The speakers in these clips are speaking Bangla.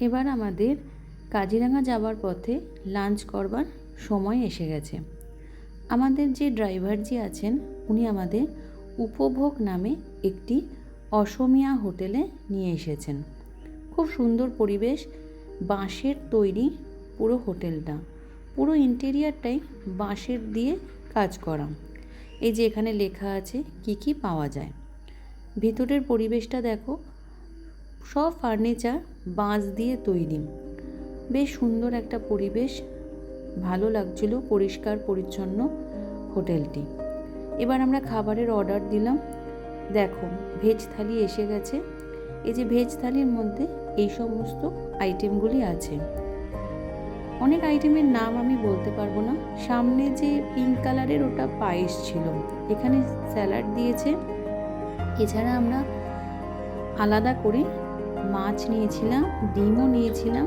এবার আমাদের কাজিরাঙা যাওয়ার পথে লাঞ্চ করবার সময় এসে গেছে। আমাদের যে ড্রাইভারজি আছেন উনি আমাদের উপভোগ নামে একটি অসমীয়া হোটেলে নিয়ে এসেছেন। খুব সুন্দর পরিবেশ, বাঁশের তৈরি পুরো হোটেলটা, পুরো ইন্টেরিয়ারটাই বাঁশের দিয়ে কাজ করা। এই যে এখানে লেখা আছে কি কি পাওয়া যায়। ভিতরের পরিবেশটা দেখো, সব ফার্নিচার বাঁশ দিয়ে তৈরি। বেশ সুন্দর একটা পরিবেশ, ভালো লাগছিল, পরিষ্কার পরিচ্ছন্ন হোটেলটি। এবার আমরা খাবারের অর্ডার দিলাম। দেখো ভেজ থালি এসে গেছে। এই যে ভেজ থালির মধ্যে এই সমস্ত আইটেমগুলি আছে। অনেক আইটেমের নাম আমি বলতে পারবো না। সামনে যে পিঙ্ক কালারের ওটা পায়েস ছিল, এখানে স্যালাড দিয়েছে। এছাড়া আমরা আলাদা করে মাছ নিয়েছিলাম, ডিমও নিয়েছিলাম।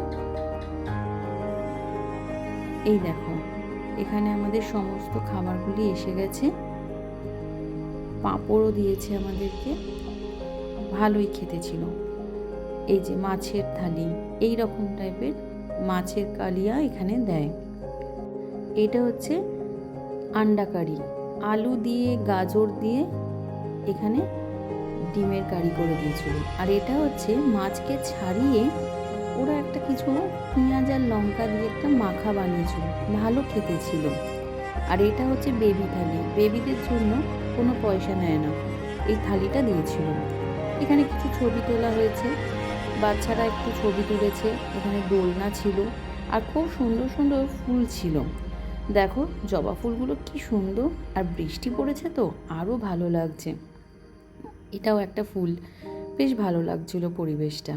এই দেখো এখানে আমাদের সমস্ত খাবারগুলি এসে গেছে। পাঁপড়ও দিয়েছে আমাদেরকে, ভালোই খেতে ছিল। এই যে মাছের থালি, এই রকম টাইপের মাছের কালিয়া এখানে দেয়। এটা হচ্ছে আন্ডা কারি, আলু দিয়ে গাজর দিয়ে এখানে ডিমের কারি করে দিয়েছিল। আর এটা হচ্ছে মাছকে ছাড়িয়ে ওরা একটা কিছু পেঁয়াজ আর লঙ্কা দিয়ে একটা মাখা বানিয়েছিল, ভালো খেতে ছিল। আর এটা হচ্ছে বেবি থালি, বেবিদের জন্য কোনো পয়সা নেয় না, এই থালিটা দিয়েছিল। এখানে কিছু ছবি তোলা হয়েছে, বাচ্চারা একটু ছবি তুলেছে। এখানে দোলনা ছিল আর খুব সুন্দর সুন্দর ফুল ছিল। দেখো জবা ফুলগুলো কি সুন্দর, আর বৃষ্টি পড়েছে তো আরও ভালো লাগছে। এটাও একটা ফুল, বেশ ভালো লাগছিল পরিবেশটা।